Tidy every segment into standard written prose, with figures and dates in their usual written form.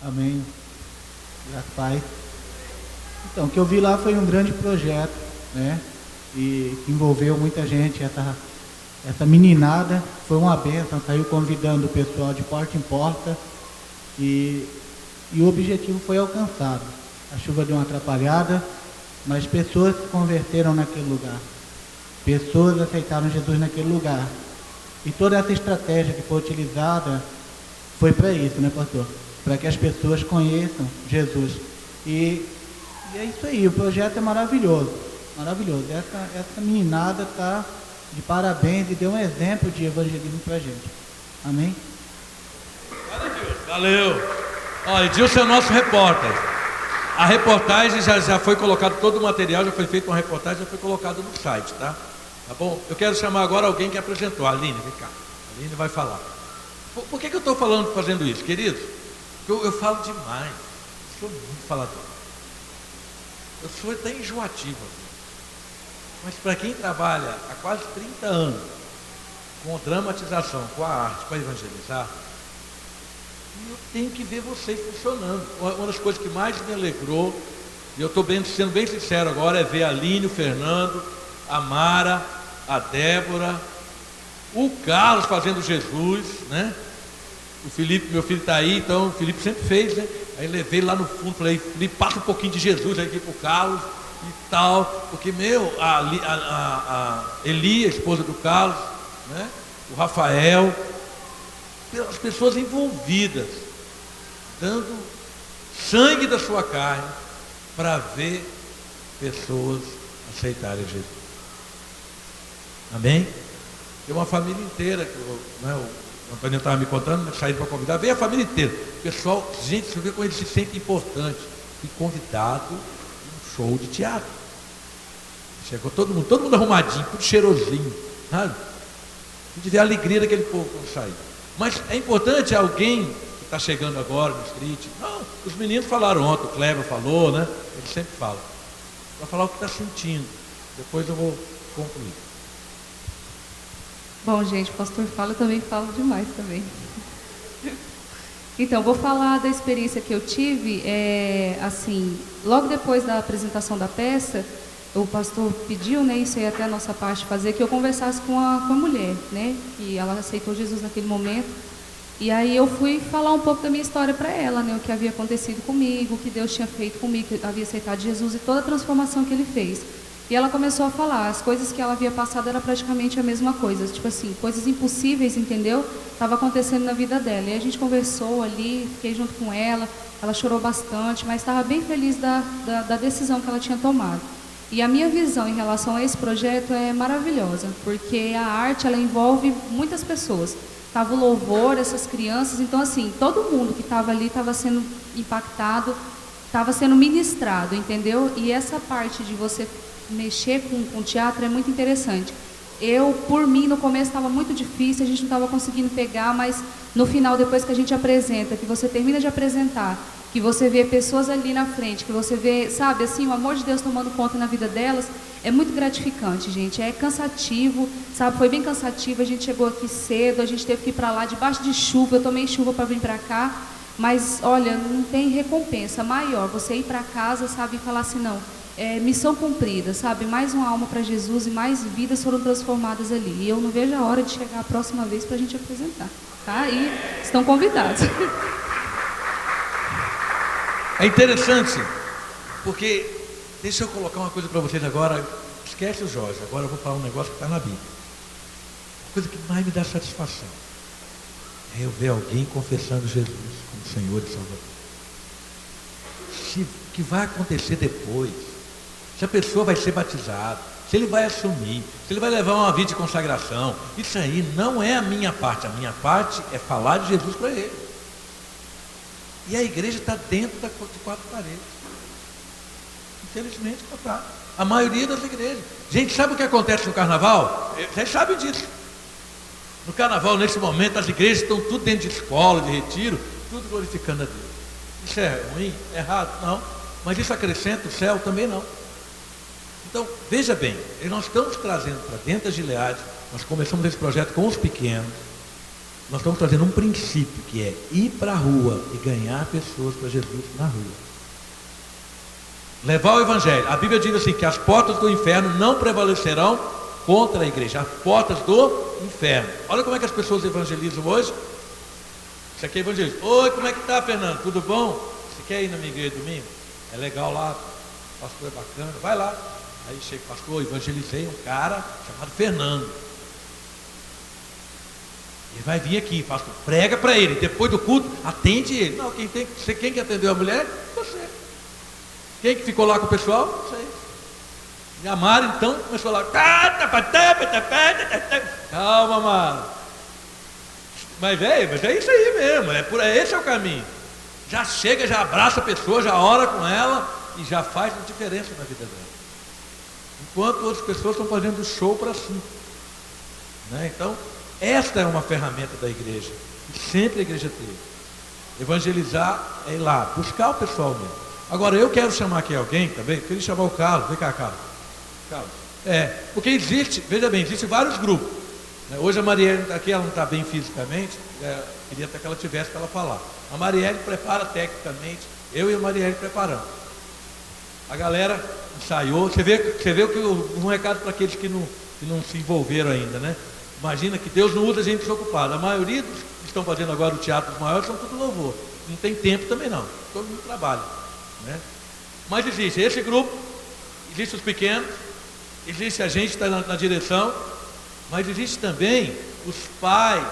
Amém. Graças a Pai. Então, o que eu vi lá foi um grande projeto, né? E que envolveu muita gente. Essa meninada foi uma bênção, saiu convidando o pessoal de porta em porta e o objetivo foi alcançado. A chuva deu uma atrapalhada, mas pessoas se converteram naquele lugar. Pessoas aceitaram Jesus naquele lugar. E toda essa estratégia que foi utilizada foi para isso, né, pastor? Para que as pessoas conheçam Jesus. E é isso aí, o projeto é maravilhoso. Maravilhoso. Essa meninada está de parabéns e deu um exemplo de evangelismo para a gente. Amém? Valeu. Olha, Edilson é o nosso repórter. A reportagem já foi colocado, todo o material já foi feito, uma reportagem já foi colocado no site, tá? Tá bom? Eu quero chamar agora alguém que apresentou. A Aline, vem cá. A Aline vai falar. Por que eu estou fazendo isso, queridos? Porque eu falo demais. Eu sou muito falador. Eu sou até enjoativo. Mas para quem trabalha há quase 30 anos com dramatização, com a arte, para evangelizar, eu tenho que ver vocês funcionando. Uma das coisas que mais me alegrou, e eu estou sendo bem sincero agora, é ver a Aline, o Fernando, a Mara, a Débora, o Carlos fazendo Jesus, né? O Felipe, meu filho está aí, então o Felipe sempre fez, né? Aí levei lá no fundo, falei, Felipe, passa um pouquinho de Jesus aqui para o Carlos e tal, porque a Eli, a esposa do Carlos, né? O Rafael, as pessoas envolvidas, dando sangue da sua carne para ver pessoas aceitarem Jesus. Amém? Tem uma família inteira, o Antônio estava me contando, mas saíram para convidar, veio a família inteira. Pessoal, gente, você vê como eles se sentem importantes. E convidado em um show de teatro. Chegou todo mundo arrumadinho, tudo cheirosinho, sabe? De ver a alegria daquele povo quando saiu. Mas é importante alguém que está chegando agora no street. Não, os meninos falaram ontem, o Cleber falou, né? Ele sempre fala. Vai falar o que está sentindo. Depois eu vou concluir. Bom, gente, o pastor fala, eu também falo demais também. Então, vou falar da experiência que eu tive, assim, logo depois da apresentação da peça, o pastor pediu, né, isso aí até a nossa parte fazer, que eu conversasse com a mulher, né, que ela aceitou Jesus naquele momento, e aí eu fui falar um pouco da minha história para ela, né, o que havia acontecido comigo, o que Deus tinha feito comigo, que eu havia aceitado Jesus e toda a transformação que Ele fez. E ela começou a falar, as coisas que ela havia passado era praticamente a mesma coisa, tipo assim, coisas impossíveis, entendeu? Estava acontecendo na vida dela. E a gente conversou ali, fiquei junto com ela chorou bastante, mas estava bem feliz da decisão que ela tinha tomado. E a minha visão em relação a esse projeto é maravilhosa, porque a arte, ela envolve muitas pessoas. Estava o louvor, essas crianças, então assim, todo mundo que estava ali estava sendo impactado, estava sendo ministrado, entendeu? E essa parte de você mexer com teatro é muito interessante. Por mim, no começo estava muito difícil, a gente não estava conseguindo pegar, mas no final, depois que a gente apresenta, que você termina de apresentar, que você vê pessoas ali na frente, que você vê, sabe, assim, o amor de Deus tomando conta na vida delas, é muito gratificante, gente. É cansativo, sabe, foi bem cansativo, a gente chegou aqui cedo, a gente teve que ir para lá debaixo de chuva, eu tomei chuva para vir para cá, mas, olha, não tem recompensa maior, você ir para casa, sabe, e falar assim, não, missão cumprida, sabe? Mais uma alma para Jesus e mais vidas foram transformadas ali. E eu não vejo a hora de chegar a próxima vez para a gente apresentar, tá? E estão convidados. É interessante, porque deixa eu colocar uma coisa para vocês agora. Esquece o Jorge, agora eu vou falar um negócio que está na Bíblia. A coisa que mais me dá satisfação é eu ver alguém confessando Jesus como Senhor e Salvador. O que vai acontecer depois, se a pessoa vai ser batizada, se ele vai assumir, se ele vai levar uma vida de consagração, isso aí não é a minha parte. A minha parte é falar de Jesus para ele. E a igreja está dentro de 4 paredes. Infelizmente, está. A maioria das igrejas. Gente, sabe o que acontece no carnaval? Vocês sabem disso. No carnaval, nesse momento, as igrejas estão tudo dentro de escola, de retiro, tudo glorificando a Deus. Isso é ruim? É errado? Não. Mas isso acrescenta o céu? Também não. Então, veja bem, nós estamos trazendo para dentro da Gileade, nós começamos esse projeto com os pequenos, Nós estamos trazendo um princípio que é ir para a rua e ganhar pessoas para Jesus na rua. Levar o evangelho. A Bíblia diz assim, que as portas do inferno não prevalecerão contra a igreja. As portas do inferno. Olha como é que as pessoas evangelizam hoje. Isso aqui é evangelismo. Oi, como é que tá, Fernando? Tudo bom? Você quer ir na minha igreja domingo? É legal lá, o pastor é bacana, vai lá. Aí chega, pastor, evangelizei um cara chamado Fernando. Ele vai vir aqui, pastor, prega para ele, depois do culto, atende ele. Não, quem que atendeu a mulher? Você. Quem que ficou lá com o pessoal? Você. E a Mara então começou lá. Calma, Mara. Mas é isso aí mesmo, esse é o caminho. Já chega, já abraça a pessoa, já ora com ela e já faz uma diferença na vida dela. Enquanto outras pessoas estão fazendo show para si. Né? Então, esta é uma ferramenta da igreja, que sempre a igreja teve. Evangelizar é ir lá, buscar o pessoal mesmo. Agora, eu quero chamar aqui alguém também, queria chamar o Carlos, vem cá, Carlos. Porque existe, veja bem, existem vários grupos. Hoje a Marielle está aqui, ela não está bem fisicamente, queria até que ela tivesse para ela falar. A Marielle prepara tecnicamente, eu e a Marielle preparamos. A galera ensaiou, você vê que um recado para aqueles que não se envolveram ainda, né? Imagina que Deus não usa a gente desocupada. A maioria dos que estão fazendo agora o teatro dos maiores são tudo louvor. Não tem tempo também não, todo mundo trabalha. Né? Mas existe esse grupo, existe os pequenos, existe a gente que está na direção, mas existe também os pais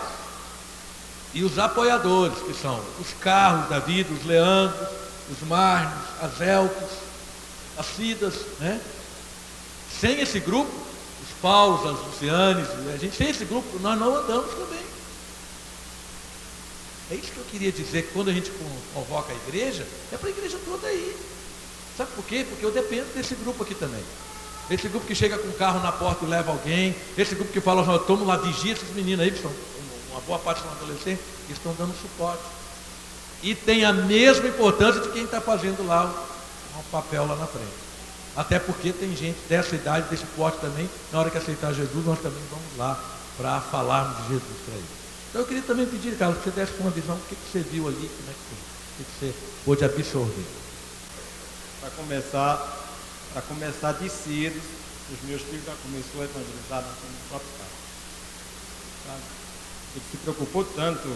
e os apoiadores, que são os Carlos da vida, os Leandros, os Marnes, as Elques, as Cidas, né? Sem esse grupo, os Paulos, as Lucianes, a gente sem esse grupo, nós não andamos também. É isso que eu queria dizer, que quando a gente convoca a igreja, é para a igreja toda aí. Sabe por quê? Porque eu dependo desse grupo aqui também. Esse grupo que chega com o carro na porta e leva alguém, esse grupo que fala, toma lá, vigia esses meninos aí, que são uma boa parte são adolescentes, que estão dando suporte. E tem a mesma importância de quem está fazendo lá o papel lá na frente. Até porque tem gente dessa idade, desse porte também, na hora que aceitar Jesus, nós também vamos lá para falarmos de Jesus para eles. Então eu queria também pedir, Carlos, que você desse uma visão, o que você viu ali, como é que foi, o que você pôde absorver. Para começar de cedo, os meus filhos já começaram a evangelizar no próprio carro. Ele se preocupou tanto,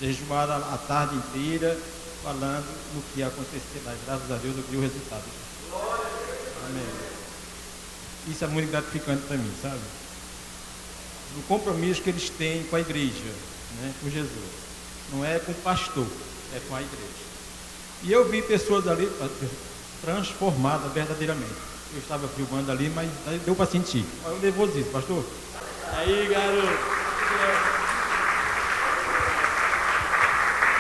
jejuar a tarde inteira, falando no que ia acontecer, mas graças a Deus eu vi o resultado. Amém. Isso é muito gratificante para mim, sabe? O compromisso que eles têm com a igreja, né, com Jesus. Não é com o pastor, é com a igreja. E eu vi pessoas ali transformadas verdadeiramente. Eu estava filmando ali, mas deu para sentir. Olha o nervosismo, pastor. Aí, garoto.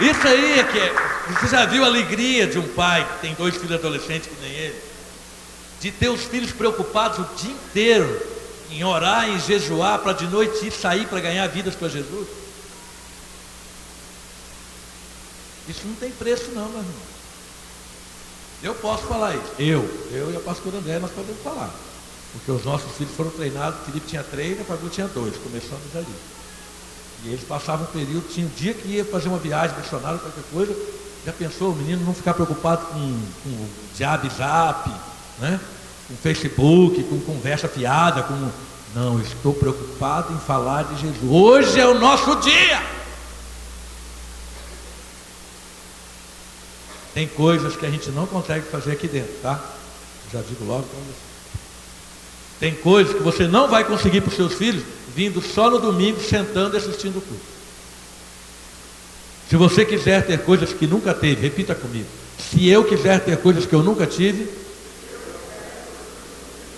Isso aí é que é. Você já viu a alegria de um pai que tem 2 filhos adolescentes que nem ele? De ter os filhos preocupados o dia inteiro em orar, em jejuar, para de noite ir sair para ganhar vidas para Jesus? Isso não tem preço não, meu irmão. Eu posso falar isso. Eu e a pastora André, nós podemos falar. Porque os nossos filhos foram treinados, o Felipe tinha 3 e a Fabio tinha 2, começamos ali. E eles passavam um período, tinha um dia que ia fazer uma viagem missionária, qualquer coisa, já pensou o menino não ficar preocupado com zap, né? Com Facebook, com conversa fiada, não, estou preocupado em falar de Jesus. Hoje é o nosso dia. Tem coisas que a gente não consegue fazer aqui dentro, tá? Eu já digo logo para você. Tem coisas que você não vai conseguir para os seus filhos vindo só no domingo, sentando e assistindo o culto. Se você quiser ter coisas que nunca teve, repita comigo. Se eu quiser ter coisas que eu nunca tive,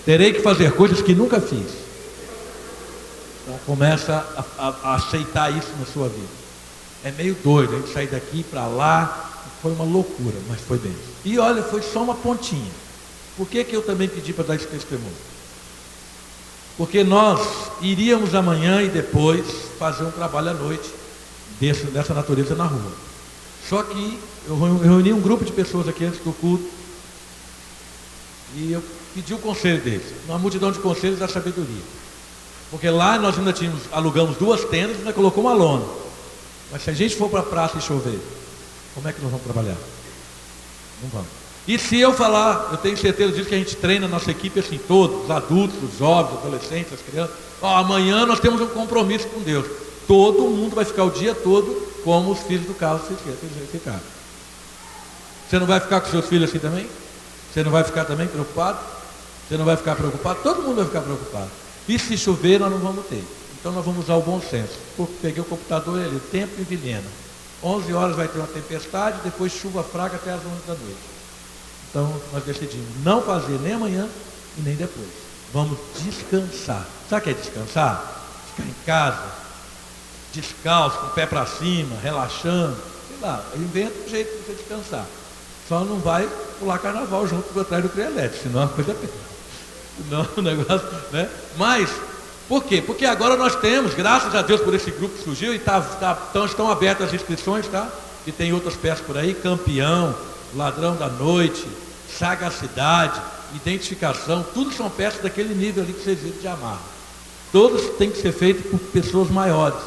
terei que fazer coisas que nunca fiz. Então começa a aceitar isso na sua vida. É meio doido, a gente sair daqui para lá. Foi uma loucura, mas foi bem. E olha, foi só uma pontinha. Por que eu também pedi para dar esse testemunho? Porque nós iríamos amanhã e depois fazer um trabalho à noite dessa natureza na rua. Só que eu reuni um grupo de pessoas aqui antes do culto e eu pedi o conselho deles. Uma multidão de conselhos da sabedoria. Porque lá nós ainda alugamos 2 tendas e ainda colocou uma lona. Mas se a gente for para a praça e chover, como é que nós vamos trabalhar? Não vamos. E se eu falar, eu tenho certeza disso, que a gente treina a nossa equipe assim, todos, os adultos, os jovens, os adolescentes, as crianças. Amanhã nós temos um compromisso com Deus. Todo mundo vai ficar o dia todo como os filhos do Carlos ficaram. Você não vai ficar com seus filhos assim também? Você não vai ficar também preocupado? Você não vai ficar preocupado? Todo mundo vai ficar preocupado. E se chover, nós não vamos ter. Então nós vamos usar o bom senso. Peguei o computador ali, tempo e Vilhena. 11 horas vai ter uma tempestade, depois chuva fraca até as 11 da noite. Então nós decidimos não fazer nem amanhã e nem depois. Vamos descansar. Sabe o que é descansar? Ficar em casa, descalço, com o pé para cima, relaxando. Sei lá, inventa um jeito de você descansar. Só não vai pular carnaval junto atrás do criolete, senão a coisa pega. Senão o negócio, né? Mas, por quê? Porque agora nós temos, graças a Deus por esse grupo que surgiu, e estão abertas as inscrições, tá? E tem outras peças por aí, Campeão, Ladrão da Noite, Sagacidade, Identificação, tudo são peças daquele nível ali que vocês viram de Amarra. Todos têm que ser feitos por pessoas maiores.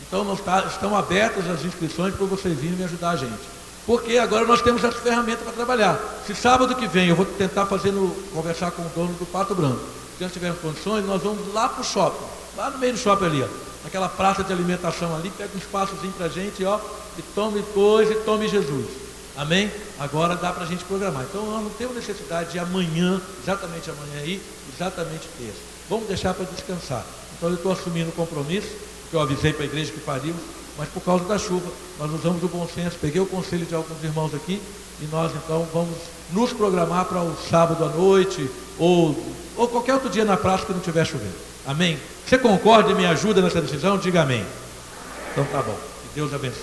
Então estão abertas as inscrições para vocês virem me ajudar a gente. Porque agora nós temos essa ferramenta para trabalhar. Se sábado que vem eu vou tentar conversar com o dono do Pato Branco. Se nós tivermos condições, nós vamos lá para o shopping, lá no meio do shopping ali, ó, naquela praça de alimentação ali, pega um espaçozinho para a gente, ó, e tome coisa e tome Jesus. Amém? Agora dá para a gente programar. Então nós não temos necessidade de amanhã, exatamente amanhã aí, exatamente terça. Vamos deixar para descansar. Então eu estou assumindo o compromisso, que eu avisei para a igreja que faríamos, mas por causa da chuva, nós usamos o bom senso, peguei o conselho de alguns irmãos aqui, e nós então vamos nos programar para o sábado à noite, ou qualquer outro dia na praça que não estiver chovendo. Amém? Você concorda e me ajuda nessa decisão? Diga amém. Então tá bom, que Deus abençoe.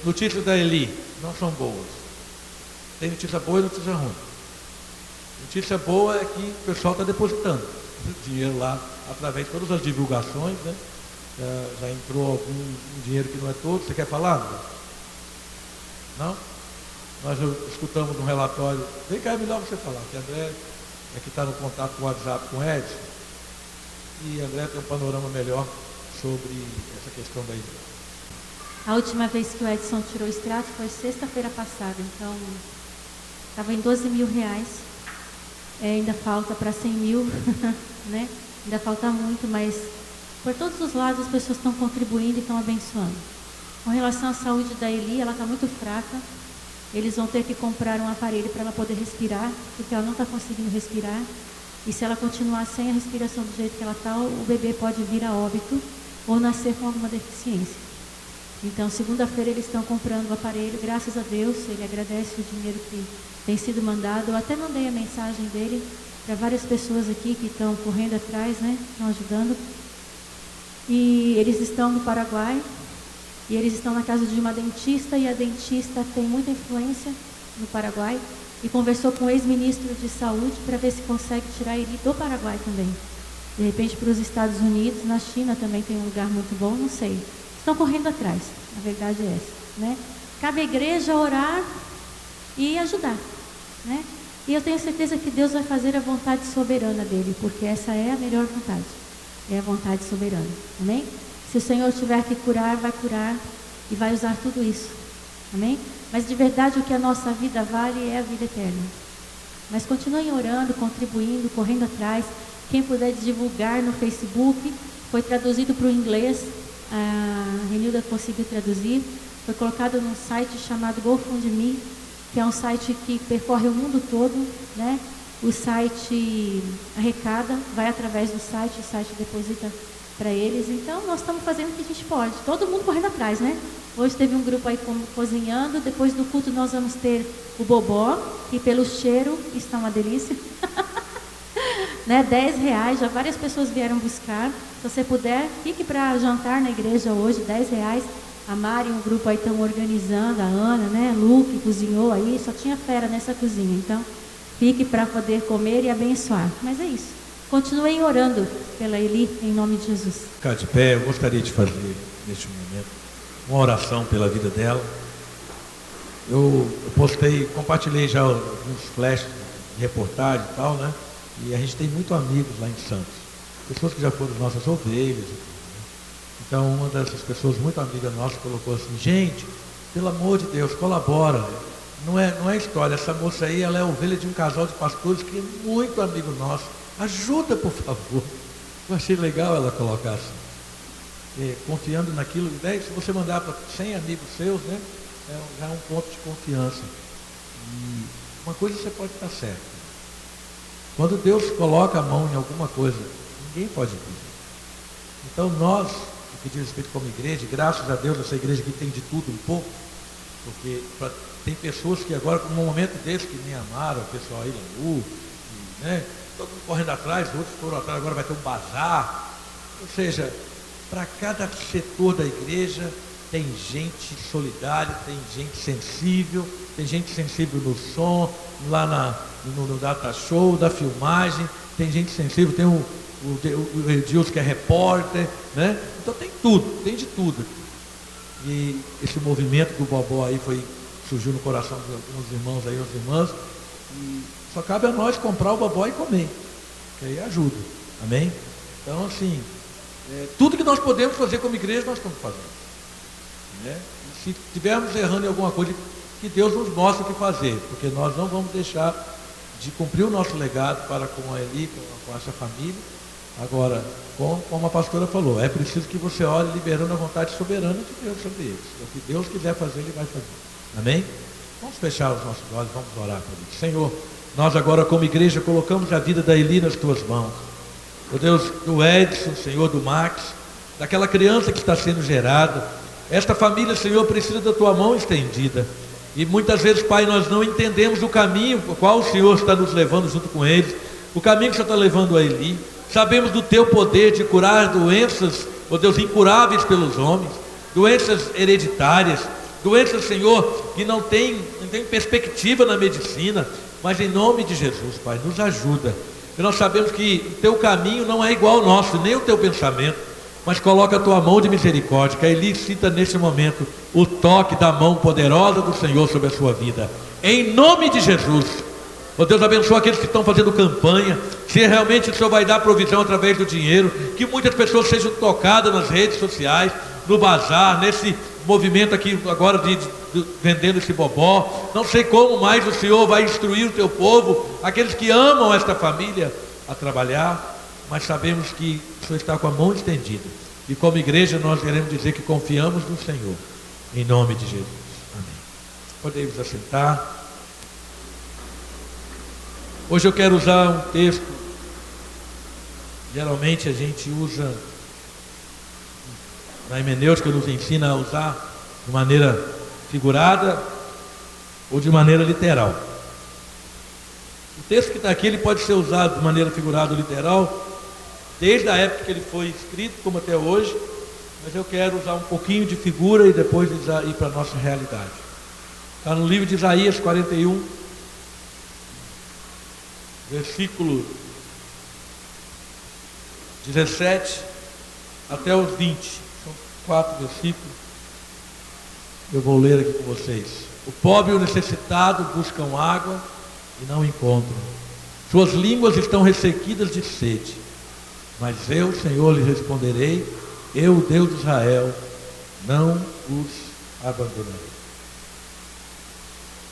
Notícias da Eli não são boas. Tem notícia boa e notícia ruim. Notícia boa é que o pessoal está depositando dinheiro lá através de todas as divulgações, né? Já entrou algum dinheiro que não é todo. Você quer falar? Não? Nós escutamos um relatório. Vem cá, é melhor você falar, que André é que está no contato com o WhatsApp com o Edson. E André tem um panorama melhor sobre essa questão daí. A última vez que o Edson tirou o extrato foi sexta-feira passada, então estava em R$12.000. Ainda falta para 100 mil, né? Ainda falta muito, mas por todos os lados as pessoas estão contribuindo e estão abençoando. Com relação à saúde da Eli, ela está muito fraca. Eles vão ter que comprar um aparelho para ela poder respirar, porque ela não está conseguindo respirar. E se ela continuar sem a respiração do jeito que ela está, o bebê pode vir a óbito ou nascer com alguma deficiência. Então, segunda-feira eles estão comprando o aparelho, graças a Deus, ele agradece o dinheiro que tem sido mandado. Eu até mandei a mensagem dele para várias pessoas aqui que estão correndo atrás, né? Estão ajudando. E eles estão no Paraguai, e eles estão na casa de uma dentista, e a dentista tem muita influência no Paraguai, e conversou com o ex-ministro de saúde para ver se consegue tirar ele do Paraguai também. De repente para os Estados Unidos, na China também tem um lugar muito bom, não sei. Estão correndo atrás, a verdade é essa, né? Cabe à igreja orar e ajudar, né? E eu tenho certeza que Deus vai fazer a vontade soberana dele, porque essa é a melhor vontade, é a vontade soberana, amém? Se o Senhor tiver que curar, vai curar e vai usar tudo isso, amém? Mas de verdade o que a nossa vida vale é a vida eterna. Mas continuem orando, contribuindo, correndo atrás. Quem puder divulgar no Facebook, foi traduzido para o inglês, a Renilda conseguiu traduzir, foi colocado num site chamado GoFundMe, que é um site que percorre o mundo todo, né? O site arrecada, vai através do site, o site deposita para eles. Então nós estamos fazendo o que a gente pode, todo mundo correndo atrás, né? Hoje teve um grupo aí cozinhando, depois do culto nós vamos ter o bobó, que pelo cheiro está uma delícia. Né, R$10, já várias pessoas vieram buscar. Se você puder, fique para jantar na igreja hoje, R$10. A Mari e um grupo aí estão organizando, a Ana, né, Lu, que cozinhou aí, só tinha fera nessa cozinha. Então, fique para poder comer e abençoar. Mas é isso. Continuem orando pela Eli, em nome de Jesus. Ficar de pé, eu gostaria de fazer, neste momento, uma oração pela vida dela. Eu compartilhei já alguns flashes de reportagem e tal, né? E a gente tem muitos amigos lá em Santos. pessoas que já foram nossas ovelhas. Então, uma dessas pessoas muito amiga nossa colocou assim: gente, pelo amor de Deus, colabora. Não é história, essa moça aí, ela é ovelha de um casal de pastores que é muito amigo nosso. Ajuda, por favor. Eu achei legal ela colocar assim. Confiando naquilo, se você mandar para 100 amigos seus, né, já é um ponto de confiança. E uma coisa você pode estar certo: quando Deus coloca a mão em alguma coisa, ninguém pode impedir. Então nós, no que diz respeito como igreja, graças a Deus, essa igreja aqui tem de tudo um pouco, porque tem pessoas que agora, num momento desse, que nem amaram, o pessoal aí na rua, né, todo mundo correndo atrás, outros foram atrás, agora vai ter um bazar. Ou seja, para cada setor da igreja tem gente solidária, tem gente sensível, tem gente sensível no som, lá no data show, da filmagem, tem gente sensível, tem o Edilson que é repórter, né? Então tem tudo, tem de tudo. E esse movimento do Bobó aí surgiu no coração de alguns irmãos aí, umas irmãs, e só cabe a nós comprar o Bobó e comer, que aí ajuda, amém? Então assim, tudo que nós podemos fazer como igreja, nós estamos fazendo, né? E se estivermos errando em alguma coisa, que Deus nos mostre o que fazer, porque nós não vamos deixar de cumprir o nosso legado para com a Eli, com essa família. Agora, como a pastora falou, é preciso que você ore liberando a vontade soberana de Deus sobre eles. O que Deus quiser fazer, Ele vai fazer. Amém? Vamos fechar os nossos olhos, vamos orar por isso. Senhor, nós agora como igreja colocamos a vida da Eli nas Tuas mãos. Ó Deus, do Edson, Senhor, do Max, daquela criança que está sendo gerada. Esta família, Senhor, precisa da Tua mão estendida. E muitas vezes, Pai, nós não entendemos o caminho por qual o Senhor está nos levando junto com eles, o caminho que o Senhor está levando a Eli. Sabemos do Teu poder de curar doenças, ó Deus, incuráveis pelos homens, doenças hereditárias, doenças, Senhor, que não tem perspectiva na medicina, mas em nome de Jesus, Pai, nos ajuda. E nós sabemos que o Teu caminho não é igual ao nosso, nem o Teu pensamento, mas coloca a Tua mão de misericórdia, que a Eli sinta nesse momento o toque da mão poderosa do Senhor sobre a sua vida, em nome de Jesus. Ó Deus, abençoa aqueles que estão fazendo campanha, se realmente o Senhor vai dar provisão através do dinheiro, que muitas pessoas sejam tocadas nas redes sociais, no bazar, nesse movimento aqui agora de vendendo esse bobó. Não sei como mais o Senhor vai instruir o Teu povo, aqueles que amam esta família, a trabalhar, mas sabemos que o Senhor está com a mão estendida, e como igreja nós queremos dizer que confiamos no Senhor, em nome de Jesus. Amém. Podemos assentar. Hoje eu quero usar um texto, geralmente a gente usa, na hermenêutica nos ensina a usar de maneira figurada ou de maneira literal. O texto que está aqui, ele pode ser usado de maneira figurada ou literal, desde a época que ele foi escrito, como até hoje, mas eu quero usar um pouquinho de figura e depois ir para a nossa realidade. Está no livro de Isaías 41, versículo 17 até os 20, são 4 versículos, eu vou ler aqui com vocês. O pobre e o necessitado buscam água e não encontram, suas línguas estão ressequidas de sede, mas eu, Senhor, lhes responderei, eu, Deus de Israel, não os abandonarei.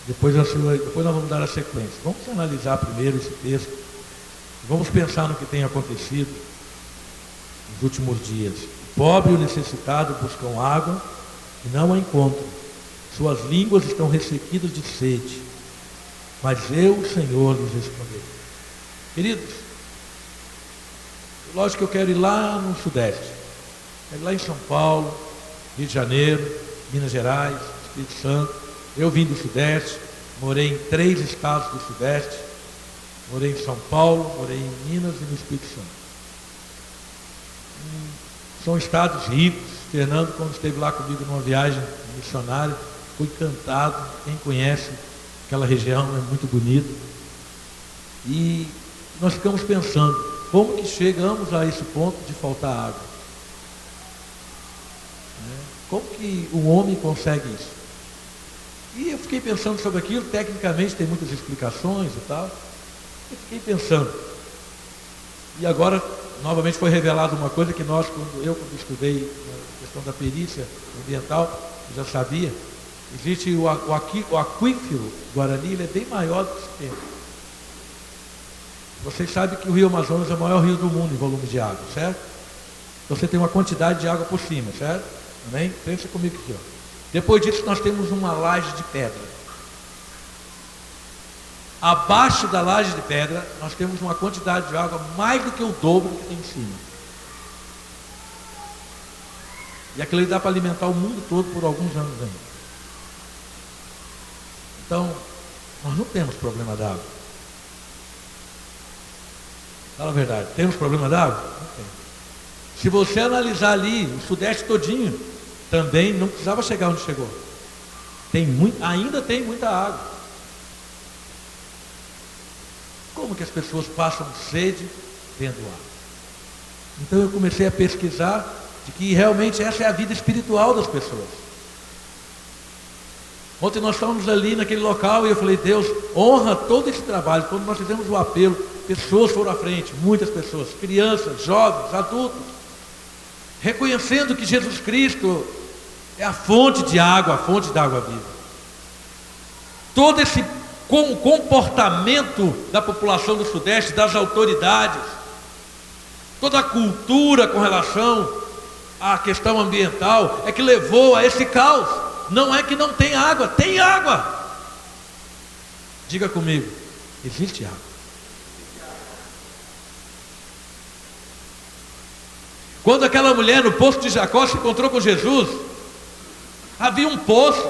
Depois nós vamos dar a sequência. Vamos analisar primeiro esse texto. Vamos pensar no que tem acontecido nos últimos dias. O pobre e o necessitado buscam água e não a encontram. Suas línguas estão ressequidas de sede. Mas eu, Senhor, lhes responderei. Queridos, lógico que eu quero ir lá no Sudeste. Quero ir lá em São Paulo, Rio de Janeiro, Minas Gerais, Espírito Santo. Eu vim do Sudeste, morei em 3 estados do Sudeste, morei em São Paulo, morei em Minas e no Espírito Santo. São estados ricos. Fernando, quando esteve lá comigo numa viagem missionária, foi encantado. Quem conhece aquela região é muito bonito. E nós ficamos pensando, como que chegamos a esse ponto de faltar água? Como que o homem consegue isso? E eu fiquei pensando sobre aquilo, tecnicamente tem muitas explicações e tal. Eu fiquei pensando. E agora, novamente foi revelada uma coisa que nós, quando estudei a questão da perícia ambiental, eu já sabia. Existe o aquífero Guarani, ele é bem maior do que esse tempo. Vocês sabem que o Rio Amazonas é o maior rio do mundo em volume de água, certo? Você tem uma quantidade de água por cima, certo? Amém? Pensa comigo aqui, ó. Depois disso nós temos uma laje de pedra. Abaixo da laje de pedra, nós temos uma quantidade de água mais do que o dobro do que tem em cima. E aquilo ali dá para alimentar o mundo todo por alguns anos ainda. Então, nós não temos problema d'água. Fala a verdade, temos problema d'água? Não tem. Se você analisar ali, o Sudeste todinho, também não precisava chegar onde chegou. Ainda tem muita água. Como que as pessoas passam sede tendo água? Então eu comecei a pesquisar de que realmente essa é a vida espiritual das pessoas. Ontem nós estávamos ali naquele local e eu falei, Deus, honra todo esse trabalho. Quando nós fizemos o apelo, pessoas foram à frente, muitas pessoas, crianças, jovens, adultos, reconhecendo que Jesus Cristo é a fonte de água, a fonte da água viva. Todo esse comportamento da população do Sudeste, das autoridades, toda a cultura com relação à questão ambiental, é que levou a esse caos. Não é que não tem água, tem água. Diga comigo, existe água. Quando aquela mulher no poço de Jacó se encontrou com Jesus, havia um poço,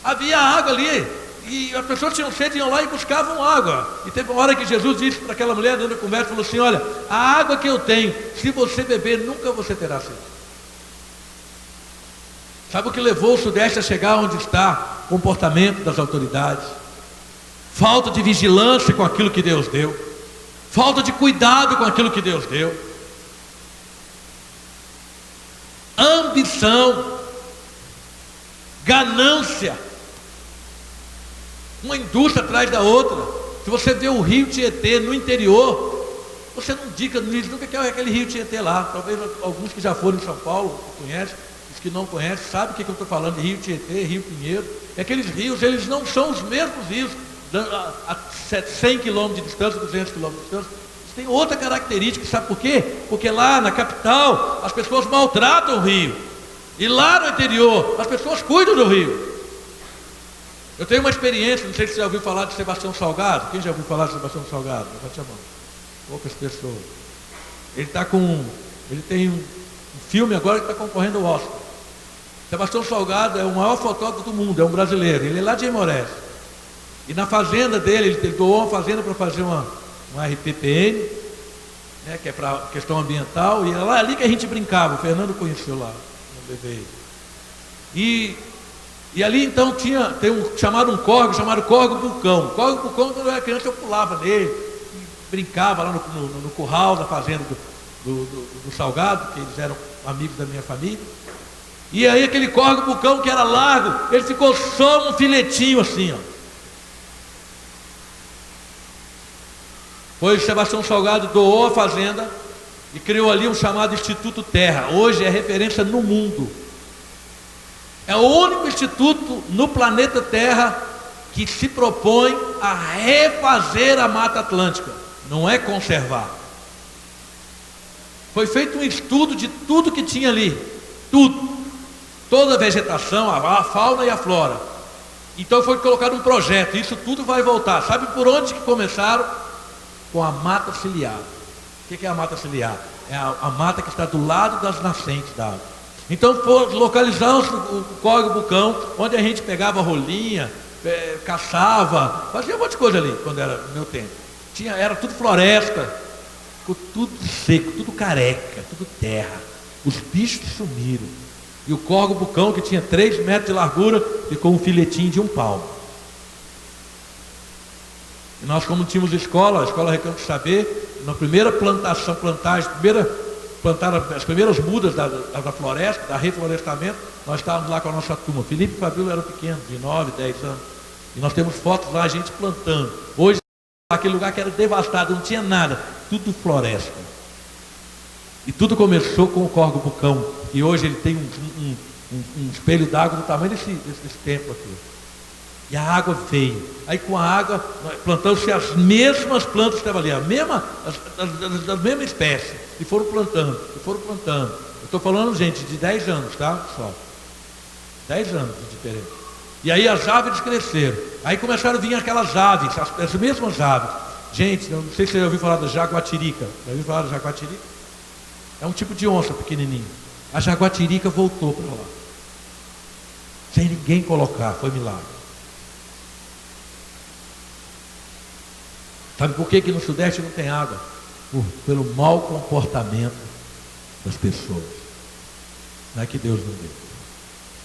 havia água ali, e as pessoas tinham sede, iam lá e buscavam água. E teve uma hora que Jesus disse para aquela mulher, dando conversa, falou assim, olha, a água que eu tenho, se você beber, nunca você terá sede. Sabe o que levou o Sudeste a chegar onde está? Comportamento das autoridades, falta de vigilância com aquilo que Deus deu, falta de cuidado com aquilo que Deus deu, ambição, ganância, uma indústria atrás da outra. Se você vê o rio Tietê no interior, você não diz nunca que é aquele rio Tietê lá. Talvez alguns que já foram em São Paulo conhecem, os que não conhecem sabem o que eu estou falando de rio Tietê, rio Pinheiro. Aqueles rios, eles não são os mesmos rios a 100 km de distância, 200 km de distância. Eles têm outra característica, sabe por quê? Porque lá na capital as pessoas maltratam o rio, e lá no interior as pessoas cuidam do rio. Eu tenho uma experiência, não sei se você já ouviu falar de Sebastião Salgado. Quem já ouviu falar de Sebastião Salgado? Levante a mão. Poucas pessoas. Ele tem um filme agora que está concorrendo ao Oscar. Sebastião Salgado é o maior fotógrafo do mundo, é um brasileiro. Ele é lá de Aimorés. E na fazenda dele, ele doou uma fazenda para fazer uma RPPN, né, que é para questão ambiental. E é lá ali que a gente brincava. O Fernando conheceu lá, no bebê. E ali então tem um chamado córrego Vulcão. O córrego Vulcão, quando eu era criança, eu pulava nele, brincava lá no curral da fazenda do Salgado, que eles eram amigos da minha família. E aí aquele córrego Vulcão, que era largo, ele ficou só um filetinho assim, ó. Pois Sebastião Salgado doou a fazenda e criou ali um chamado Instituto Terra. Hoje é referência no mundo. É o único instituto no planeta Terra que se propõe a refazer a Mata Atlântica, não é conservar. Foi feito um estudo de tudo que tinha ali, tudo, toda a vegetação, a fauna e a flora. Então foi colocado um projeto, isso tudo vai voltar. Sabe por onde que começaram? Com a mata ciliar. O que é a mata ciliar? É a mata que está do lado das nascentes da água. Então localizamos o córrego Vulcão, onde a gente pegava rolinha, caçava, fazia um monte de coisa ali, quando era no meu tempo. Era tudo floresta, ficou tudo seco, tudo careca, tudo terra. Os bichos sumiram. E o córrego Vulcão, que tinha 3 metros de largura, ficou um filetinho de 1 palmo. E nós, como tínhamos a escola Recanto de Saber, na primeira plantaram as primeiras mudas da floresta, da reflorestamento, nós estávamos lá com a nossa turma. Felipe e Fabíola eram pequenos, de 9, 10 anos. E nós temos fotos lá, a gente plantando. Hoje, aquele lugar que era devastado, não tinha nada. tudo floresta. E tudo começou com o córrego Bucão, e hoje ele tem um espelho d'água do tamanho desse templo aqui. E a água veio. Aí com a água, plantando-se as mesmas plantas que estavam ali, da mesma espécie. E foram plantando. Eu estou falando, gente, de 10 anos, tá, pessoal? 10 anos de diferença. E aí as árvores cresceram. Aí começaram a vir aquelas aves, as mesmas aves. Gente, não sei se você já ouviu falar da jaguatirica. Já ouviu falar da jaguatirica? É um tipo de onça pequenininho. A jaguatirica voltou para lá. Sem ninguém colocar, foi milagre. Sabe por que no Sudeste não tem água? Pelo mau comportamento das pessoas. Não é que Deus não deu.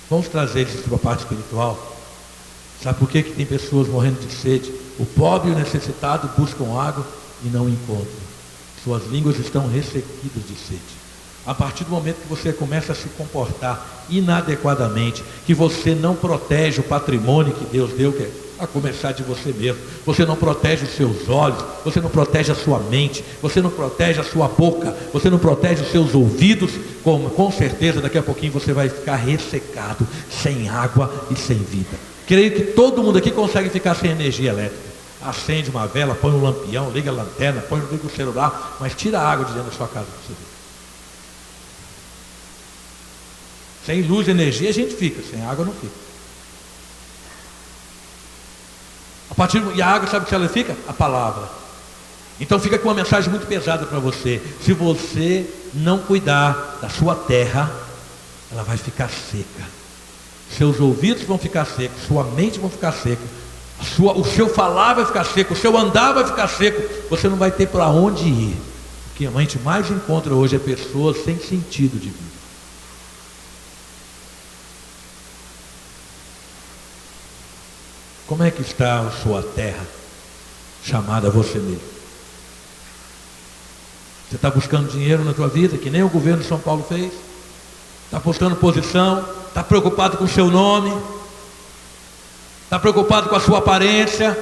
Vamos trazer isso para a parte espiritual. Sabe por que tem pessoas morrendo de sede? O pobre e o necessitado buscam água e não encontram. Suas línguas estão ressequidas de sede. A partir do momento que você começa a se comportar inadequadamente, que você não protege o patrimônio que Deus deu, que é a começar de você mesmo, você não protege os seus olhos, você não protege a sua mente, você não protege a sua boca, você não protege os seus ouvidos, com certeza daqui a pouquinho você vai ficar ressecado, sem água e sem vida. Creio que todo mundo aqui consegue ficar sem energia elétrica. Acende uma vela, põe um lampião, liga a lanterna, liga o celular, mas tira a água de dentro da sua casa para você ver. Sem luz e energia a gente fica, sem água não fica. E a água, sabe o que ela fica? A palavra. Então fica com uma mensagem muito pesada para você. Se você não cuidar da sua terra, ela vai ficar seca. Seus ouvidos vão ficar secos, sua mente vai ficar seca, o seu falar vai ficar seco, o seu andar vai ficar seco. Você não vai ter para onde ir. O que a gente mais encontra hoje é pessoas sem sentido de vida. Como é que está a sua terra, chamada você mesmo? Você está buscando dinheiro na tua vida, que nem o governo de São Paulo fez? Está buscando posição? Está preocupado com o seu nome? Está preocupado com a sua aparência?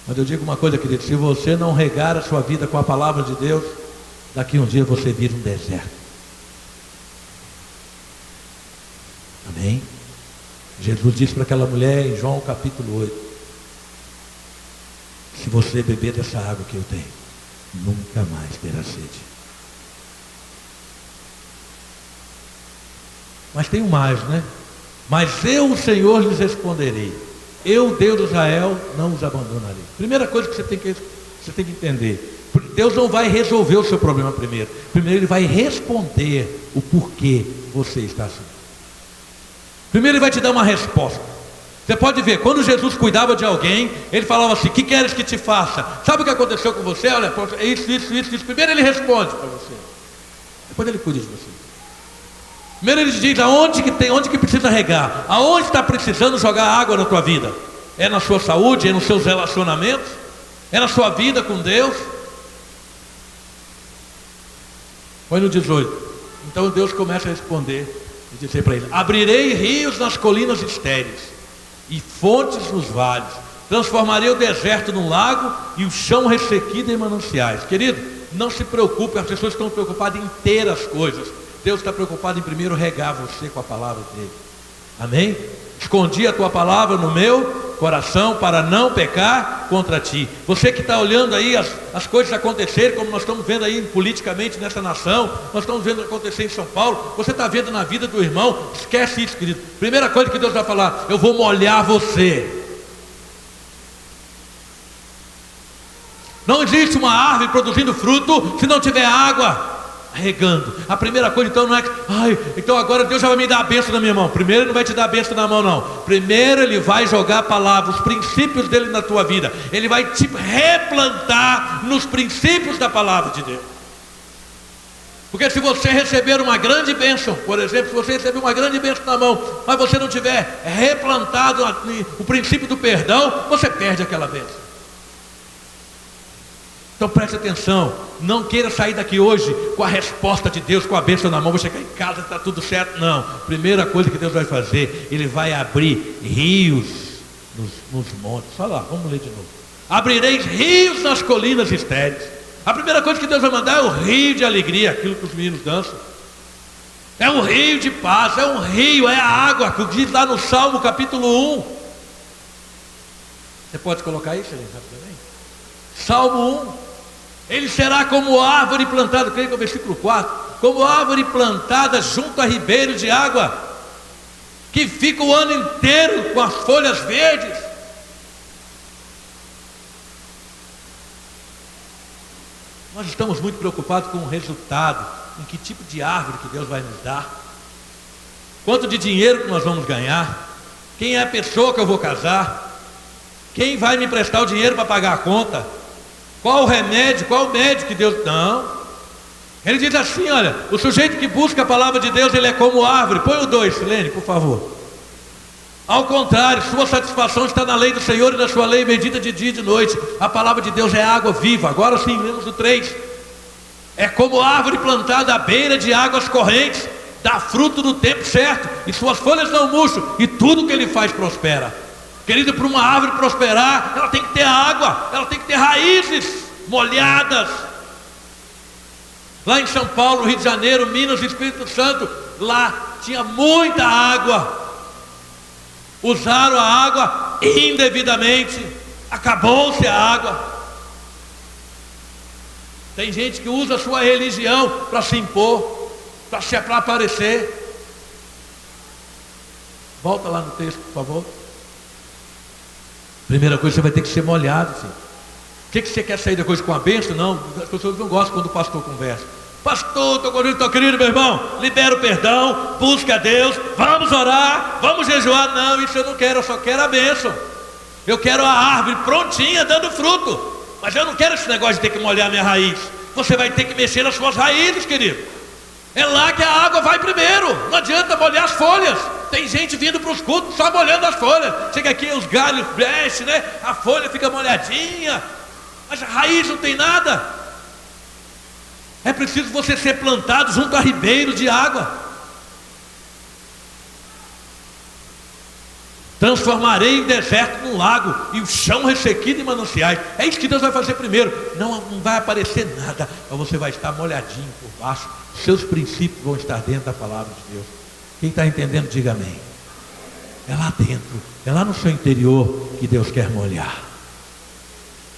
Mas eu digo uma coisa, querido, se você não regar a sua vida com a palavra de Deus, daqui um dia você vira um deserto. Amém? Jesus disse para aquela mulher em João capítulo 8: se você beber dessa água que eu tenho, nunca mais terá sede. Mas tem mais, né? Mas eu, o Senhor, lhes responderei. Eu, Deus de Israel, não os abandonarei. Primeira coisa que você tem que entender: Deus não vai resolver o seu problema primeiro. Primeiro Ele vai responder o porquê você está assim. Primeiro Ele vai te dar uma resposta. Você pode ver, quando Jesus cuidava de alguém, Ele falava assim: que queres que te faça? Sabe o que aconteceu com você? Olha, é isso. Primeiro Ele responde para você, depois Ele cuida de você. Primeiro Ele diz onde que precisa regar, aonde está precisando jogar água na tua vida. É na sua saúde, é nos seus relacionamentos, é na sua vida com Deus. Põe no 18. Então Deus começa a responder e dizer para ele: abrirei rios nas colinas estéreis e fontes nos vales, transformarei o deserto num lago e o chão ressequido em mananciais. Querido, não se preocupe, as pessoas estão preocupadas em ter as coisas. Deus está preocupado em primeiro regar você com a palavra dele. Amém? Escondi a tua palavra no meu coração para não pecar contra ti. Você que está olhando aí as coisas acontecerem, como nós estamos vendo aí politicamente nessa nação, nós estamos vendo acontecer em São Paulo, você está vendo na vida do irmão, esquece isso, querido. Primeira coisa que Deus vai falar: eu vou molhar você. Não existe uma árvore produzindo fruto se não tiver água regando. A primeira coisa então não é que, então agora Deus já vai me dar a bênção na minha mão. Primeiro Ele não vai te dar a bênção na mão, não. Primeiro Ele vai jogar a palavra, os princípios dele na tua vida. Ele vai te replantar nos princípios da palavra de Deus. Porque se você receber uma grande bênção, por exemplo, se você receber uma grande bênção na mão, mas você não tiver replantado o princípio do perdão, você perde aquela bênção. Então preste atenção, não queira sair daqui hoje com a resposta de Deus, com a bênção na mão, vou chegar em casa e está tudo certo. Não, primeira coisa que Deus vai fazer, Ele vai abrir rios nos montes. Olha lá, vamos ler de novo. Abrireis rios nas colinas estéreis. A primeira coisa que Deus vai mandar é o rio de alegria, aquilo que os meninos dançam. É um rio de paz, é um rio, é a água, que diz lá no Salmo capítulo 1. Você pode colocar isso, Helena, rapidamente? Salmo 1. Ele será como árvore plantada, creio que é o versículo 4. Como árvore plantada junto a ribeiro de água, que fica o ano inteiro com as folhas verdes. Nós estamos muito preocupados com o resultado, em que tipo de árvore que Deus vai nos dar, quanto de dinheiro que nós vamos ganhar, quem é a pessoa que eu vou casar, quem vai me emprestar o dinheiro para pagar a conta, qual o remédio, qual o médico que Deus... Não, ele diz assim, olha, o sujeito que busca a palavra de Deus, ele é como árvore. Põe o 2, Silene, por favor. Ao contrário, sua satisfação está na lei do Senhor e na sua lei medita de dia e de noite. A palavra de Deus é água viva. Agora sim, lemos o 3. É como árvore plantada à beira de águas correntes, dá fruto no tempo certo, e suas folhas não murcham, e tudo que ele faz prospera. Querido, para uma árvore prosperar, ela tem que ter água, ela tem que ter raízes molhadas. Lá em São Paulo, Rio de Janeiro, Minas, Espírito Santo, lá tinha muita água. Usaram a água indevidamente, acabou-se a água. Tem gente que usa a sua religião para se impor, para aparecer. Volta lá no texto, por favor. Primeira coisa, você vai ter que ser molhado, filho. O que você quer sair da coisa com a bênção? Não, as pessoas não gostam quando o pastor conversa. Pastor, estou querido, meu irmão, libera o perdão, busca a Deus, vamos orar, vamos jejuar. Não, isso eu não quero, eu só quero a bênção. Eu quero a árvore prontinha, dando fruto. Mas eu não quero esse negócio de ter que molhar minha raiz. Você vai ter que mexer nas suas raízes, querido. É lá que a água vai primeiro. Não adianta molhar as folhas. Tem gente vindo para os cultos só molhando as folhas. Chega aqui, os galhos crescem, né? A folha fica molhadinha, mas a raiz não tem nada. É preciso você ser plantado junto a ribeiro de água. Transformarei o deserto num lago e o chão ressequido em mananciais. É isso que Deus vai fazer primeiro. Não vai aparecer nada, mas você vai estar molhadinho por baixo. Seus princípios vão estar dentro da palavra de Deus. Quem está entendendo, diga amém. É lá dentro, é lá no seu interior que Deus quer molhar.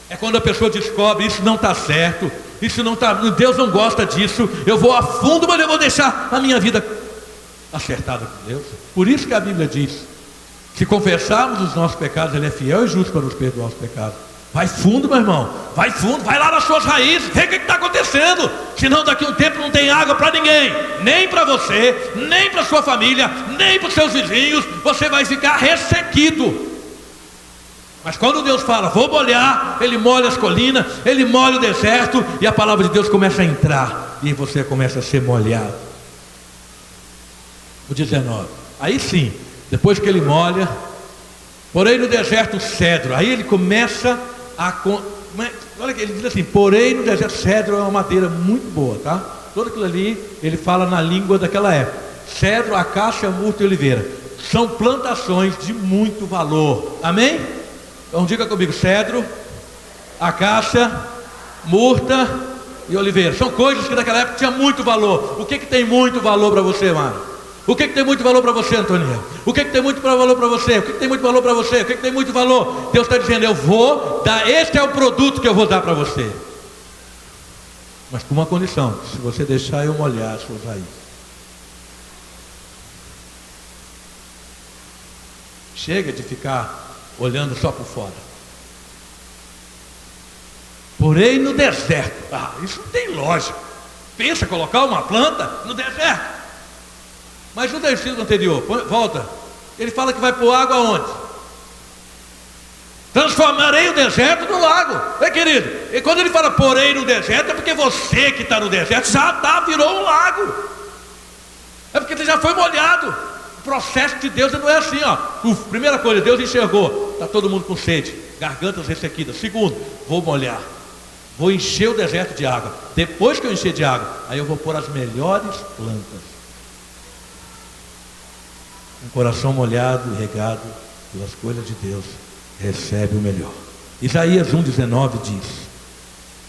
É quando a pessoa descobre, isso não está certo, isso não está, Deus não gosta disso, eu vou a fundo, mas eu vou deixar a minha vida acertada com Deus. Por isso que a Bíblia diz, se confessarmos os nossos pecados, Ele é fiel e justo para nos perdoar os pecados. Vai fundo, meu irmão, vai fundo, vai lá nas suas raízes, vê o que está acontecendo. Senão daqui a um tempo não tem água para ninguém, nem para você, nem para sua família, nem para os seus vizinhos. Você vai ficar ressequido. Mas quando Deus fala, vou molhar, Ele molha as colinas, Ele molha o deserto, e a palavra de Deus começa a entrar, e você começa a ser molhado. O 19, aí sim, depois que Ele molha, porém no deserto o cedro, aí Ele começa a... Olha que Ele diz assim, porém no deserto, cedro é uma madeira muito boa, tá? Tudo aquilo ali, Ele fala na língua daquela época. Cedro, acácia, murta e oliveira, são plantações de muito valor, amém? Então diga comigo, cedro, acácia, murta e oliveira. São coisas que naquela época tinha muito valor. O que tem muito valor para você, mano? O que tem muito valor para você, Antônio? O que tem muito valor para você? O que tem muito valor para você? O que tem muito valor? Deus está dizendo, eu vou dar, este é o produto que eu vou dar para você. Mas com uma condição, se você deixar eu molhar as suas raízes. Chega de ficar olhando só por fora. Porém no deserto, isso não tem lógica. Pensa colocar uma planta no deserto. Mas no versículo anterior, volta, ele fala que vai pôr água aonde? Transformarei o deserto no lago. Querido, e quando ele fala porém no deserto, é porque você que está no deserto já virou um lago. É porque você já foi molhado. O processo de Deus não é assim, ó. Primeira coisa, Deus enxergou, está todo mundo com sede, gargantas ressequidas. Segundo, vou molhar, vou encher o deserto de água. Depois que eu encher de água, aí eu vou pôr as melhores plantas. Um coração molhado e regado pelas coisas de Deus recebe o melhor. Isaías 1,19 diz: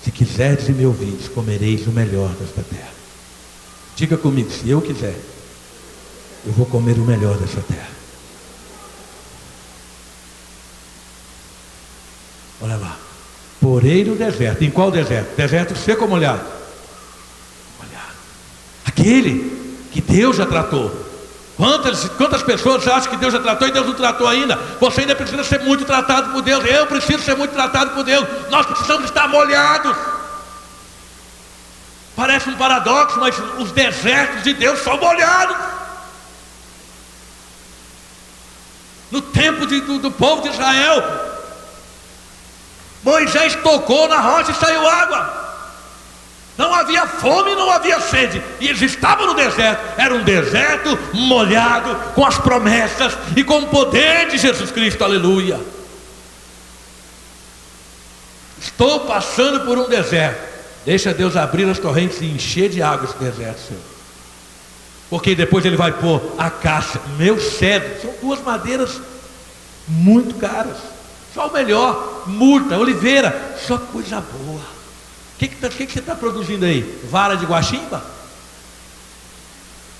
se quiserdes e me ouvirdes, comereis o melhor desta terra. Diga comigo, se eu quiser, eu vou comer o melhor dessa terra. Olha lá. Porei no deserto. Em qual deserto? Deserto seco ou molhado? Molhado. Aquele que Deus já tratou. Quantas pessoas acham que Deus já tratou e Deus não tratou ainda? Você ainda precisa ser muito tratado por Deus. Eu preciso ser muito tratado por Deus. Nós precisamos estar molhados. Parece um paradoxo, mas os desertos de Deus são molhados. No tempo do povo de Israel, Moisés tocou na rocha e saiu água. Não havia fome, não havia sede. E eles estavam no deserto. Era um deserto molhado, com as promessas e com o poder de Jesus Cristo. Aleluia. Estou passando por um deserto. Deixa Deus abrir as torrentes e encher de água esse deserto, Senhor. Porque depois Ele vai pôr acácia, meu cedro. São duas madeiras muito caras. Só o melhor. Murta, oliveira, só coisa boa. O que você está produzindo aí? Vara de guaximba?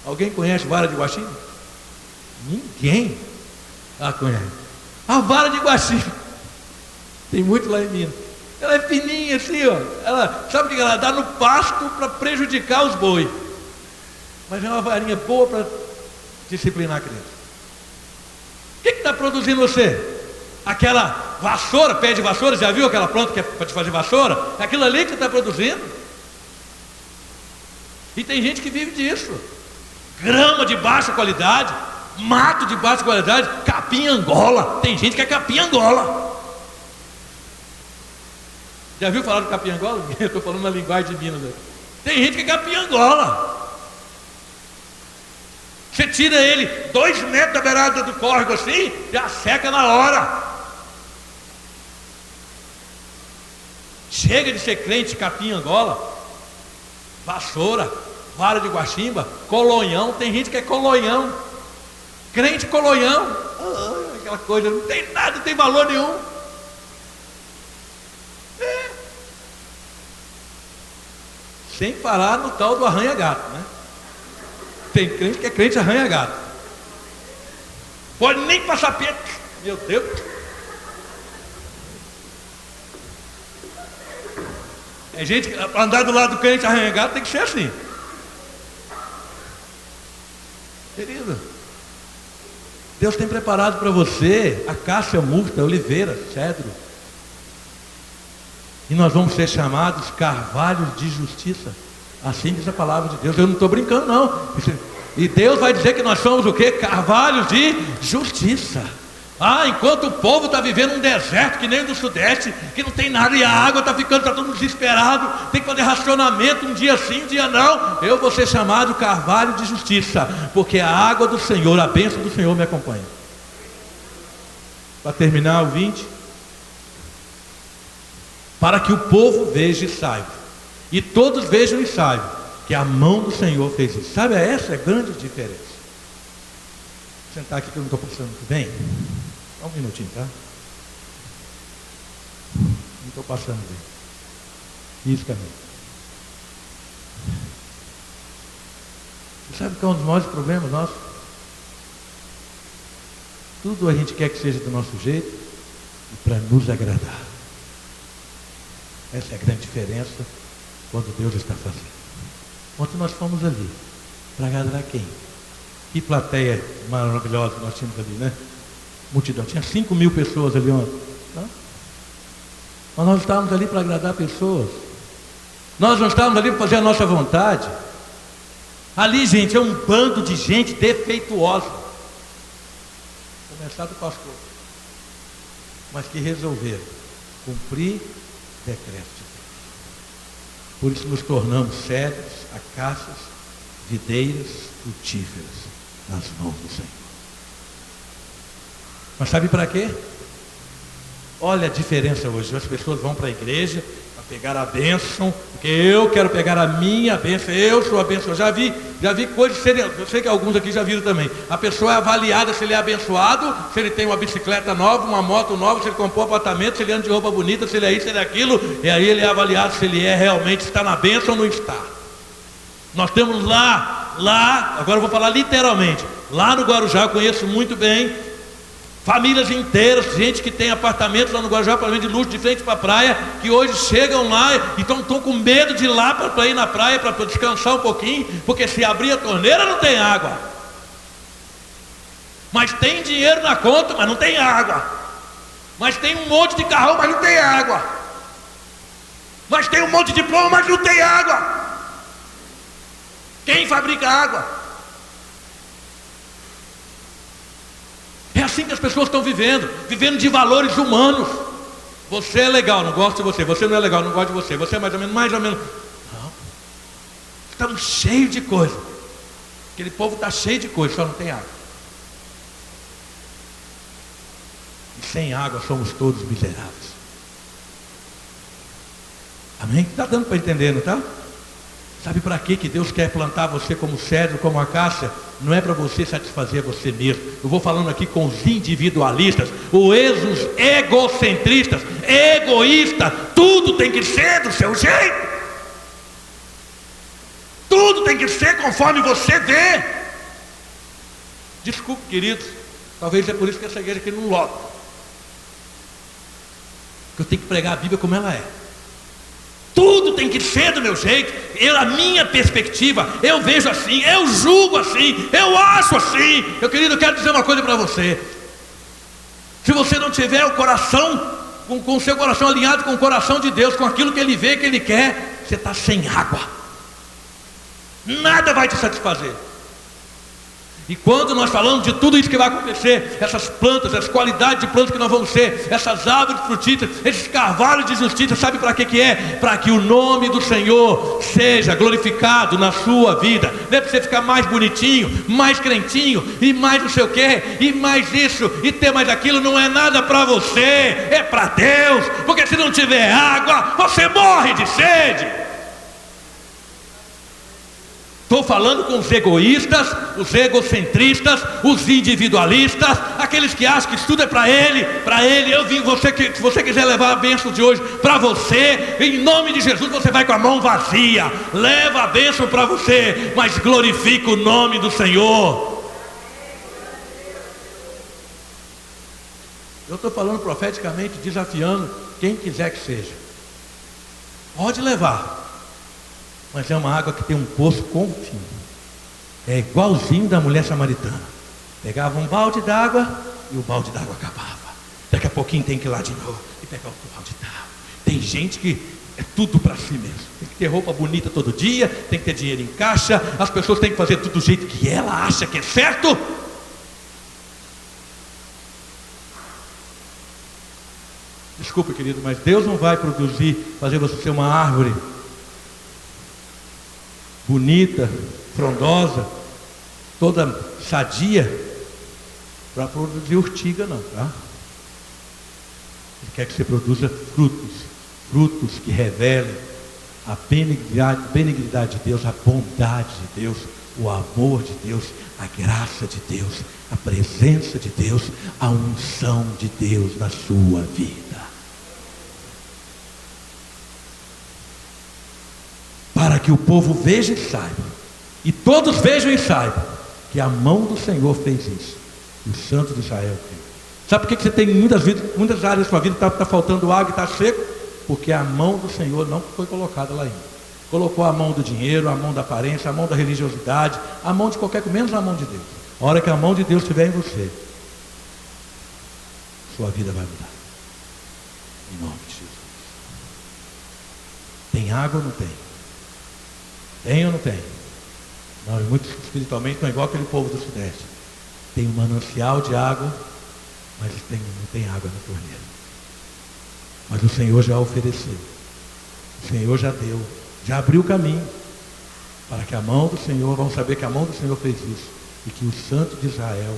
Alguém conhece vara de guaximba? Ninguém. Conhece. A vara de guaximba. Tem muito lá em Minas. Ela é fininha assim, ó. Ela, sabe o que ela dá no pasto para prejudicar os bois. Mas é uma varinha boa para disciplinar a criança. O que está produzindo você? Aquela vassoura, pé de vassoura, já viu aquela planta que é para te fazer vassoura? É aquilo ali que você está produzindo. E tem gente que vive disso. Grama de baixa qualidade, mato de baixa qualidade, capim Angola. Tem gente que é capim Angola. Já viu falar do capim Angola? Eu estou falando na linguagem de Minas. Tem gente que é capim Angola. Você tira ele 2 metros da beirada do córrego assim, já seca na hora. Chega de ser crente, capim Angola, vassoura, vara de guaximba, colonhão. Tem gente que é colonhão. Crente colonhão. Aquela coisa, não tem nada, não tem valor nenhum. Sem falar no tal do arranha-gato, né? Tem crente que é crente arranha-gato. Pode nem passar perto. Meu Deus. É gente que andar do lado do crente arranha-gato tem que ser assim. Querido, Deus tem preparado para você acácia, murta, oliveira, cedro. E nós vamos ser chamados carvalhos de justiça. Assim diz a palavra de Deus. Eu não estou brincando, não. E Deus vai dizer que nós somos o quê? Carvalhos de justiça. Enquanto o povo está vivendo um deserto que nem o do Sudeste, que não tem nada e a água está ficando, está todo mundo desesperado, tem que fazer racionamento, um dia sim, um dia não. Eu vou ser chamado carvalho de justiça, porque a água do Senhor, a bênção do Senhor me acompanha. Para terminar o 20. Para que o povo veja e saiba, e todos vejam e saibam, que a mão do Senhor fez isso. Sabe, essa é a grande diferença. Vou sentar aqui que eu não estou passando muito bem. Só um minutinho, tá? Não estou passando bem. Isso, caminho. Você sabe qual é um dos maiores problemas nossos? Tudo a gente quer que seja do nosso jeito e para nos agradar. Essa é a grande diferença quando Deus está fazendo. Ontem nós fomos ali para agradar quem? Que plateia maravilhosa que nós tínhamos ali, né? Multidão. Tinha 5.000 pessoas ali ontem. Tá? Mas nós estávamos ali para agradar pessoas. Nós não estávamos ali para fazer a nossa vontade. Ali, gente, é um bando de gente defeituosa. Começar do pastor. Mas que resolveram cumprir decreto de Deus. Por isso nos tornamos cedros, acácias, videiras frutíferas nas mãos do Senhor. Mas sabe para quê? Olha a diferença hoje. As pessoas vão para a igreja para pegar a bênção, porque eu quero pegar a minha bênção, eu sou a bênção. Eu já vi Já vi coisas serem, eu sei que alguns aqui já viram também. A pessoa é avaliada se ele é abençoado, se ele tem uma bicicleta nova, uma moto nova, se ele comprou um apartamento, se ele anda de roupa bonita, se ele é isso, se ele é aquilo. E aí ele é avaliado se ele realmente está na bênção ou não está. Nós temos lá, agora eu vou falar literalmente, lá no Guarujá, eu conheço muito bem, famílias inteiras, gente que tem apartamentos lá no Guarujá, apartamento de luxo, de frente para a praia, que hoje chegam lá, então estão com medo de ir lá para ir na praia, para descansar um pouquinho, porque se abrir a torneira não tem água. Mas tem dinheiro na conta, mas não tem água. Mas tem um monte de carrão, mas não tem água. Mas tem um monte de diploma, mas não tem água. Quem fabrica água? É assim que as pessoas estão vivendo de valores humanos. Você é legal, não gosto de você. Você não é legal, não gosto de você. Você é mais ou menos. Não. Estamos cheios de coisa. Aquele povo está cheio de coisa, só não tem água. E sem água somos todos miseráveis. Amém? Está dando para entender, não está? Sabe para que Deus quer plantar você como cedro, como acácia? Não é para você satisfazer você mesmo. Eu vou falando aqui com os individualistas, os egocentristas, egoístas. Tudo tem que ser do seu jeito. Tudo tem que ser conforme você vê. Desculpe, queridos, talvez é por isso que essa igreja aqui não lota. Eu tenho que pregar a Bíblia como ela é. Tudo tem que ser do meu jeito, a minha perspectiva, eu vejo assim, eu julgo assim, eu acho assim. Meu querido, eu quero dizer uma coisa para você. Se você não tiver o coração, com o seu coração alinhado com o coração de Deus, com aquilo que Ele vê, que Ele quer, você está sem água. Nada vai te satisfazer. E quando nós falamos de tudo isso que vai acontecer, essas plantas, as qualidades de plantas que nós vamos ser, essas árvores frutíferas, esses carvalhos de justiça, sabe para que é? Para que o nome do Senhor seja glorificado na sua vida. Não é para você ficar mais bonitinho, mais crentinho, e mais não sei o que, e mais isso, e ter mais aquilo. Não é nada para você, é para Deus. Porque se não tiver água, você morre de sede. Estou falando com os egoístas, os egocentristas, os individualistas, aqueles que acham que isso tudo é para ele, eu vim, se você quiser levar a bênção de hoje para você, em nome de Jesus, você vai com a mão vazia, leva a bênção para você, mas glorifica o nome do Senhor. Eu estou falando profeticamente, desafiando quem quiser que seja, pode levar. Mas é uma água que tem um poço com fim. É igualzinho da mulher samaritana. Pegava um balde d'água e o balde d'água acabava. Daqui a pouquinho tem que ir lá de novo e pegar outro balde d'água. Tem gente que é tudo para si mesmo. Tem que ter roupa bonita todo dia, tem que ter dinheiro em caixa. As pessoas têm que fazer tudo do jeito que ela acha que é certo. Desculpa, querido, mas Deus não vai fazer você ser uma árvore bonita, frondosa, toda sadia, para produzir urtiga não, tá? Ele quer que você produza frutos que revelem a benignidade de Deus, a bondade de Deus, o amor de Deus, a graça de Deus, a presença de Deus, a unção de Deus na sua vida. Para que o povo veja e saiba, e todos vejam e saibam, que a mão do Senhor fez isso, e o Santo de Israel fez. Sabe por que você tem muitas áreas da sua vida está faltando água e está seco? Porque a mão do Senhor não foi colocada lá ainda. Colocou a mão do dinheiro, a mão da aparência, a mão da religiosidade, a mão de qualquer coisa, menos a mão de Deus. A hora que a mão de Deus estiver em você, sua vida vai mudar. Em nome de Jesus. Tem água ou não tem? Tem ou não tem? Nós muito espiritualmente não é igual aquele povo do Sudeste. Tem um manancial de água, mas não tem água na torneira. Mas o Senhor já ofereceu. O Senhor já deu, já abriu o caminho para que a mão do Senhor, vamos saber que a mão do Senhor fez isso e que o Santo de Israel,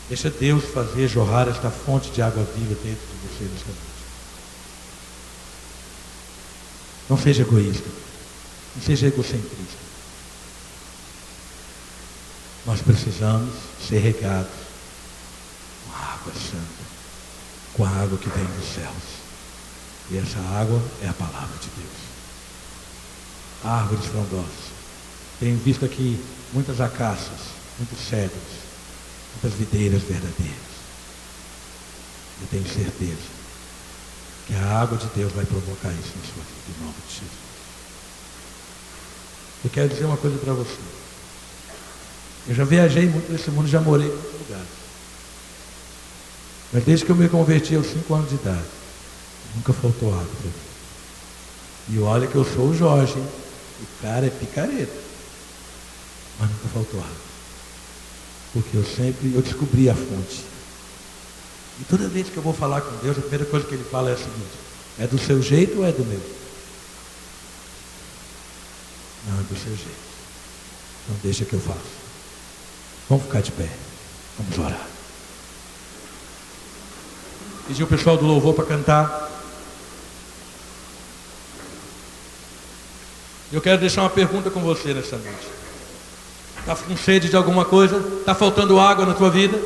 deixa Deus fazer jorrar esta fonte de água viva dentro de você nesta noite. Não seja egoísta. Não seja egocentrista. nós precisamos ser regados com a água santa, com a água que vem dos céus. E essa água é a palavra de Deus. Árvores frondosas. Tenho visto aqui muitas acácias, muitos cedros, muitas videiras verdadeiras. Eu tenho certeza que a água de Deus vai provocar isso na sua vida, em nome de Jesus. Eu quero dizer uma coisa para você. Eu já viajei muito nesse mundo, já morei em muitos lugares. Mas desde que eu me converti aos 5 anos de idade, nunca faltou água para mim. E olha que eu sou o Jorge, hein? O cara é picareta. Mas nunca faltou água. Porque eu descobri a fonte. E toda vez que eu vou falar com Deus, a primeira coisa que Ele fala é a seguinte: é do seu jeito ou é do meu? Não, é do seu jeito. Então deixa que eu faço. Vamos ficar de pé. Vamos orar. Pedir o pessoal do louvor para cantar. Eu quero deixar uma pergunta com você nessa noite. Está com sede de alguma coisa? Está faltando água na tua vida?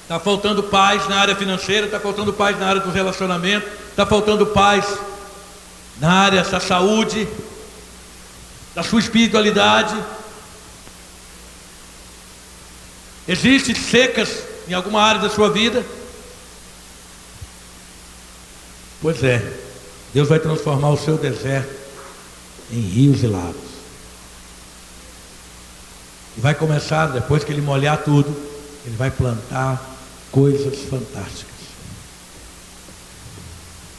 Está faltando paz na área financeira? Está faltando paz na área do relacionamento? Está faltando paz na área da saúde? Da sua espiritualidade? Existem secas em alguma área da sua vida? Pois é, Deus vai transformar o seu deserto em rios e lagos. E vai começar, depois que Ele molhar tudo, Ele vai plantar coisas fantásticas.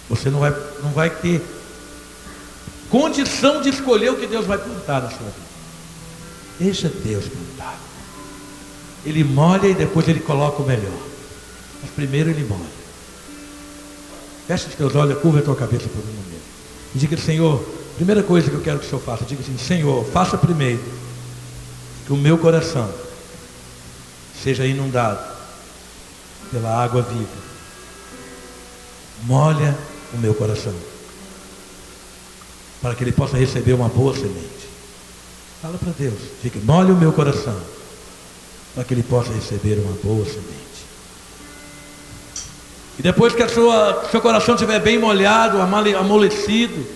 Você não vai ter condição de escolher o que Deus vai plantar na sua vida. Deixa Deus plantar. Ele molha e depois Ele coloca o melhor. Mas primeiro Ele molha. Fecha os teus olhos, curva a tua cabeça por um momento. E diga: Senhor, primeira coisa que eu quero que o Senhor faça, diga assim: Senhor, faça primeiro que o meu coração seja inundado pela água viva. Molha o meu coração, para que ele possa receber uma boa semente. Fala para Deus, diga: molha o meu coração, para que ele possa receber uma boa semente. E depois que seu coração estiver bem molhado, amolecido,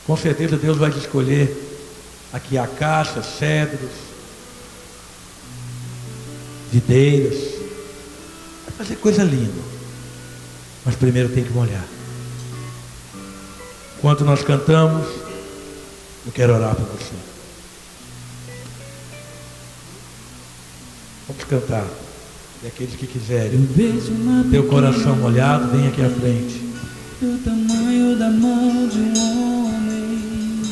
com certeza Deus vai escolher aqui acácias, cedros, videiras, vai fazer coisa linda. Mas primeiro tem que molhar. Enquanto nós cantamos, eu quero orar por você. Vamos cantar. E aqueles que quiserem, teu coração molhado, vem aqui à frente. Do tamanho da mão de um homem,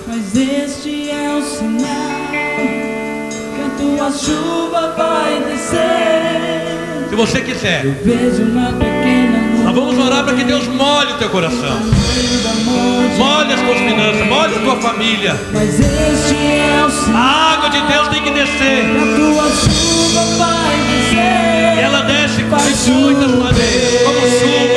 mas este é o sinal que a tua chuva vai descer. Se você quiser, Eu vejo uma pequena nuvem, nós vamos orar para que Deus molhe o teu coração, molhe as tuas finanças, molhe a tua família. mas este é o sinal A água de Deus tem que descer. que a tua chuva vai descer. E ela desce com muitas maneiras, como chuva.